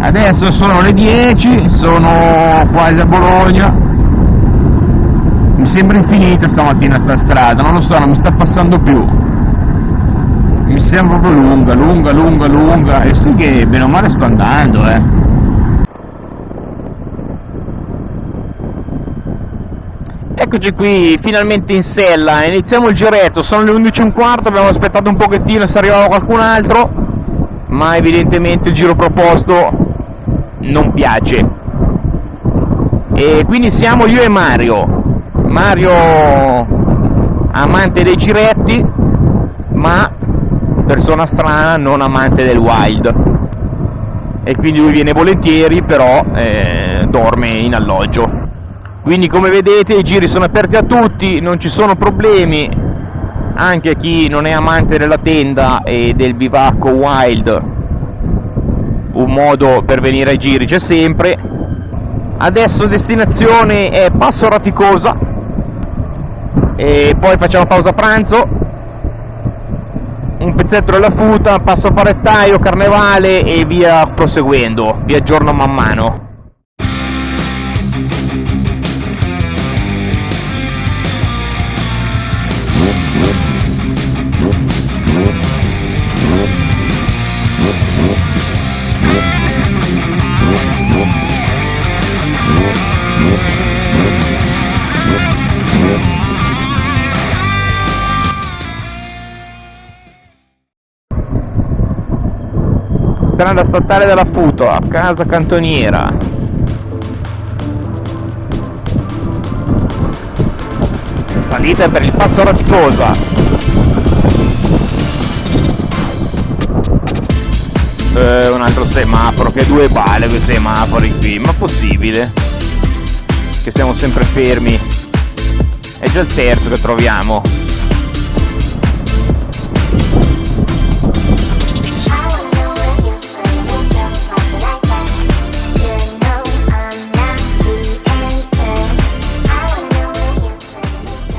Adesso sono le 10, sono quasi a Bologna. Mi sembra infinita stamattina sta strada, non lo so, non mi sta passando più. Mi sembra proprio lunga, e sì che bene o male sto andando, Eccoci qui, finalmente in sella, iniziamo il giretto, sono le 11:15, abbiamo aspettato un pochettino se arrivava qualcun altro, ma evidentemente il giro proposto non piace. E quindi siamo io e Mario amante dei giretti, ma persona strana, non amante del wild, e quindi lui viene volentieri, però dorme in alloggio. Quindi come vedete i giri sono aperti a tutti, non ci sono problemi, anche a chi non è amante della tenda e del bivacco wild, un modo per venire ai giri c'è sempre. Adesso destinazione è Passo Raticosa e poi facciamo pausa pranzo, un pezzetto della Futa, Passo Parettaio, Carnevale e via proseguendo, vi aggiorno man mano. Strada statale della Futa, casa cantoniera. Salita per il Passo Raticosa. Un altro semaforo, che due balle quei semafori qui, ma possibile? Che siamo sempre fermi. È già il terzo che troviamo.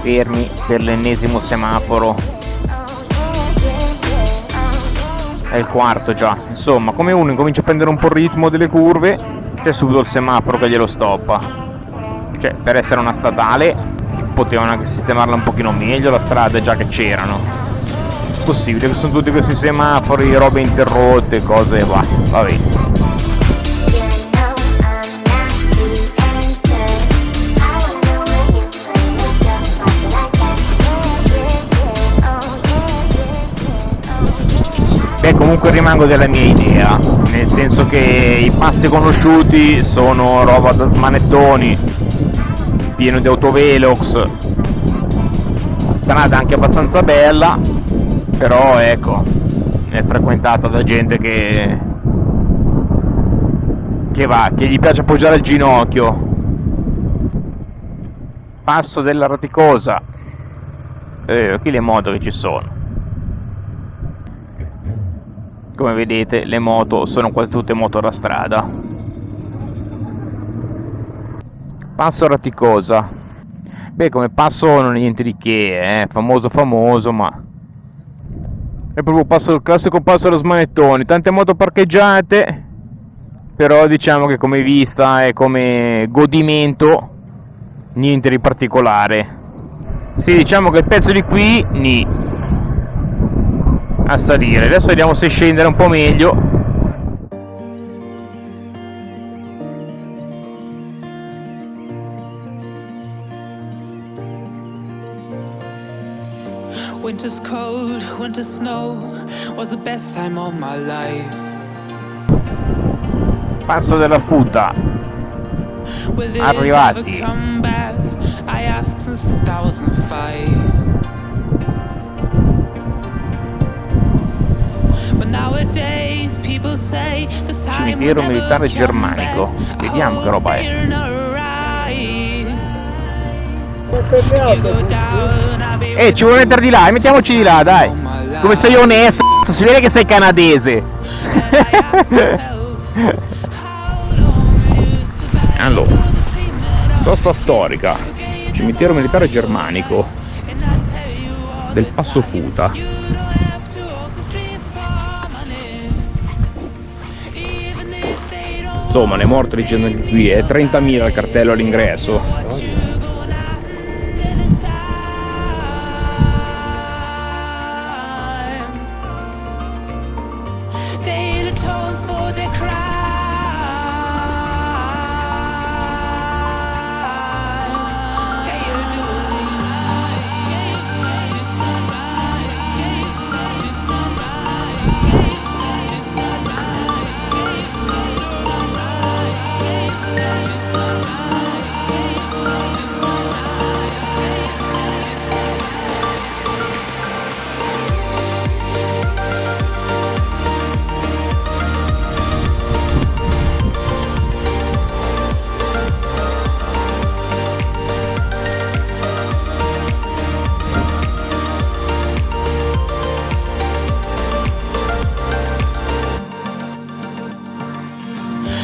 Fermi per l'ennesimo semaforo, è il quarto già. Insomma, come uno incomincia a prendere un po' il ritmo delle curve, c'è subito il semaforo che glielo stoppa. Cioè, per essere una statale potevano anche sistemarla un pochino meglio la strada, già che c'erano. Possibile che sono tutti questi semafori, robe interrotte, cose, vabbè. Beh, comunque rimango della mia idea, nel senso che i passi conosciuti sono roba da smanettoni, pieno di autovelox, strada anche abbastanza bella, però ecco, è frequentata da gente che gli piace appoggiare il ginocchio. Passo della Raticosa, qui le moto che ci sono. Come vedete le moto sono quasi tutte moto da strada. Passo Raticosa. Beh, come passo non è niente di che, famoso, ma è proprio il classico passo da smanettoni, tante moto parcheggiate, però diciamo che come vista e come godimento niente di particolare. Sì, diciamo che il pezzo di qui a salire. Adesso vediamo se scendere un po' meglio. Winter's cold, winter snow was the best time of my life. Passo della Futa. Arrivati. I asked since 2005. Cimitero militare germanico. Vediamo che roba è. Ci vuole mettere di là, mettiamoci di là, dai. Come sei onesto, si vede che sei canadese. Allora, sosta storica, cimitero militare germanico del Passo Futa. Insomma, ne è morto dicendo anche qui, è 30.000 il cartello all'ingresso.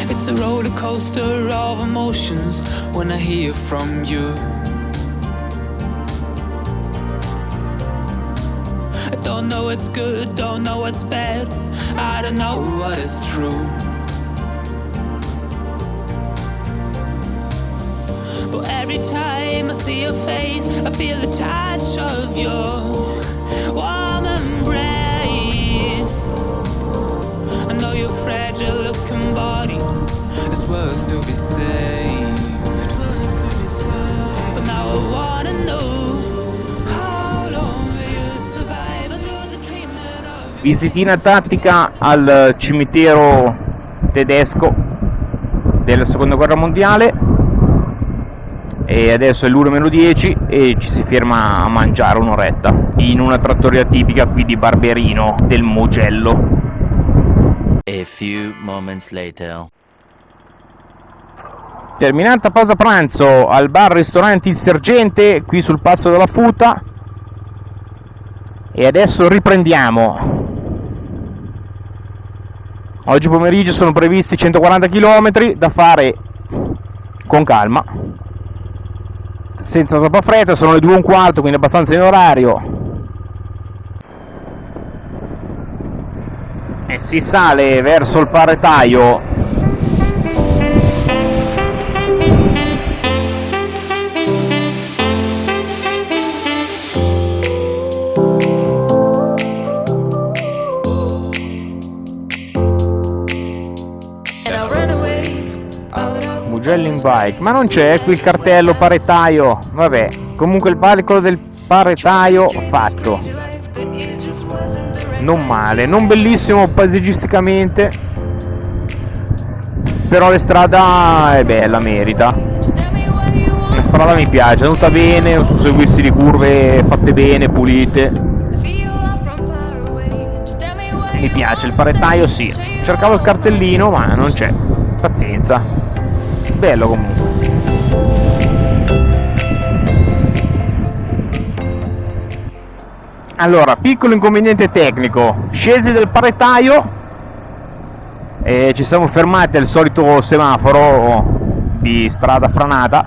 It's a roller coaster of emotions when I hear from you. I don't know what's good, don't know what's bad, I don't know what is true. But every time I see your face, I feel the touch of your warm embrace. I know your fragile looking body is worth to be saved. But now I wanna know how long will you survive under the treatment of you. Visitina tattica al cimitero tedesco della seconda guerra mondiale, e adesso è l'1:10 e ci si ferma a mangiare un'oretta in una trattoria tipica qui di Barberino del Mugello. A few moments later. Terminata pausa pranzo al bar ristorante Il Sergente qui sul Passo della Futa, e adesso riprendiamo. Oggi pomeriggio sono previsti 140 km da fare con calma, senza troppa fretta. Sono le 2:15, quindi abbastanza in orario, e si sale verso il paretaio. Mugello in bike, ma non c'è qui il cartello paretaio. Vabbè, comunque il palco del paretaio fatto, non male, non bellissimo paesaggisticamente, però la strada è bella, merita. La strada mi piace, è venuta bene, un susseguirsi di curve fatte bene, pulite. Mi piace il paretaio, sì. Cercavo il cartellino ma non c'è, pazienza. Bello comunque. Allora, piccolo inconveniente tecnico: scesi del paretaio e ci siamo fermati al solito semaforo di strada franata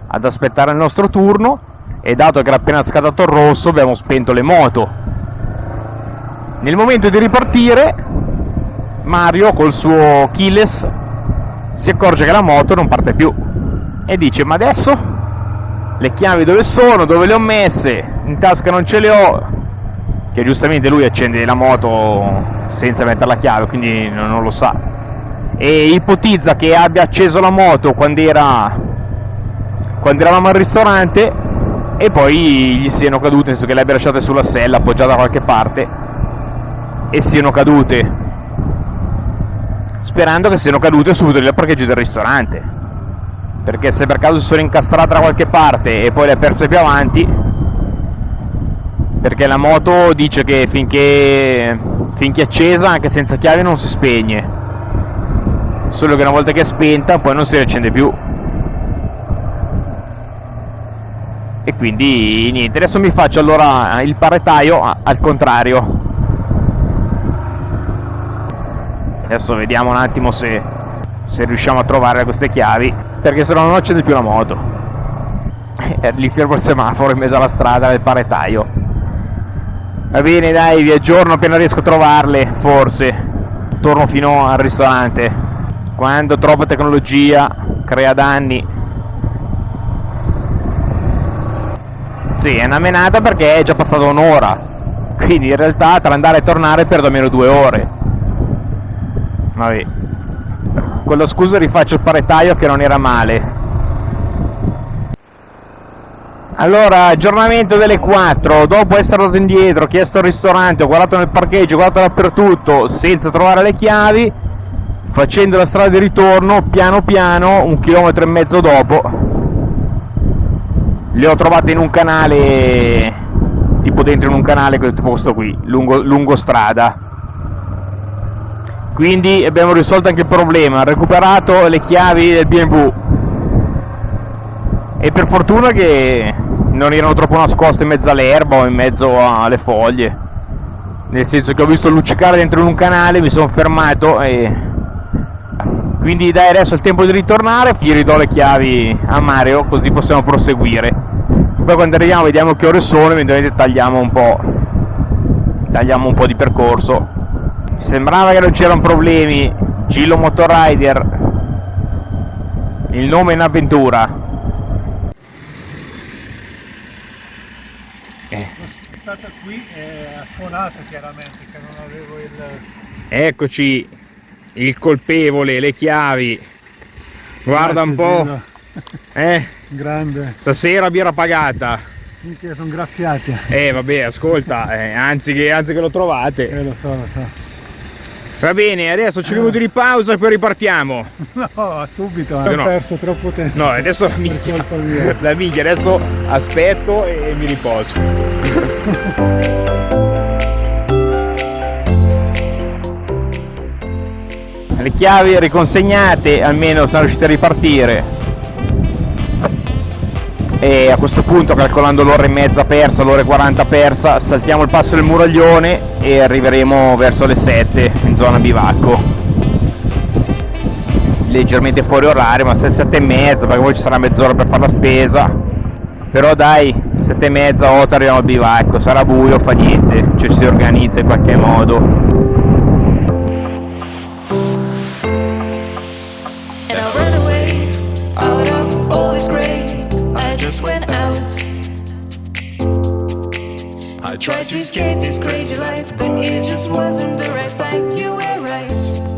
ad aspettare il nostro turno, e dato che era appena scattato il rosso abbiamo spento le moto. Nel momento di ripartire, Mario col suo keyless si accorge che la moto non parte più e dice: ma adesso le chiavi dove sono, dove le ho messe? In tasca non ce le ho. Che giustamente lui accende la moto senza mettere la chiave, quindi non lo sa, e ipotizza che abbia acceso la moto quando eravamo al ristorante e poi gli siano cadute, nel senso che le abbia lasciate sulla sella appoggiata da qualche parte e siano cadute, sperando che siano cadute subito nel parcheggio del ristorante, perché se per caso si sono incastrate da qualche parte e poi le ha perse più avanti, perché la moto dice che finché è accesa, anche senza chiave, non si spegne, solo che una volta che è spenta poi non si riaccende più. E quindi niente, adesso mi faccio allora il paretaio al contrario. Adesso vediamo un attimo se riusciamo a trovare queste chiavi, perché se no non accende più la moto. Lì fermo il semaforo in mezzo alla strada del paretaio. Va bene, dai, vi aggiorno appena riesco a trovarle, forse. Torno fino al ristorante. Quando troppa tecnologia crea danni. Sì, è una menata perché è già passata un'ora. Quindi in realtà tra andare e tornare perdo almeno 2 ore. Vabbè. Con lo scusa rifaccio il paretaio che non era male. Allora, aggiornamento delle 4, dopo essere andato indietro, ho chiesto al ristorante, ho guardato nel parcheggio, ho guardato dappertutto senza trovare le chiavi, facendo la strada di ritorno, piano piano, 1,5 chilometri dopo, le ho trovate in un canale, tipo dentro in un canale, tipo questo qui, lungo strada. Quindi abbiamo risolto anche il problema, ho recuperato le chiavi del BMW. E per fortuna che non erano troppo nascoste in mezzo all'erba o in mezzo alle foglie, nel senso che ho visto luccicare dentro in un canale, mi sono fermato e quindi dai, adesso è il tempo di ritornare, gli ridò le chiavi a Mario così possiamo proseguire. Poi quando arriviamo vediamo che ore sono, eventualmente tagliamo un po' di percorso. Sembrava che non c'erano problemi. Gillo Motorrider, il nome in avventura. È stata qui e ha suonato chiaramente che non avevo il... Eccoci, il colpevole, le chiavi. Guarda un po'. Grande. Stasera birra pagata. Minchia, sono graffiati. Vabbè, ascolta, anzi che lo trovate. Lo so. Va bene, adesso 5 minuti di pausa e poi ripartiamo. No, subito, ho perso troppo tempo. No, adesso la minchia, adesso aspetto e mi riposo. Le chiavi riconsegnate, almeno sono riusciti a ripartire. E a questo punto, calcolando l'ora e mezza persa, l'ora e 40 persa, saltiamo il passo del Muraglione e arriveremo verso le 7 in zona bivacco, leggermente fuori orario, ma 7 e mezza, perché poi ci sarà mezz'ora per fare la spesa, però dai, 7 e mezza, 8 arriviamo al bivacco, sarà buio, fa niente, ci si organizza in qualche modo. Just went out. I tried to escape this crazy life, but it just wasn't the right fight. You were right.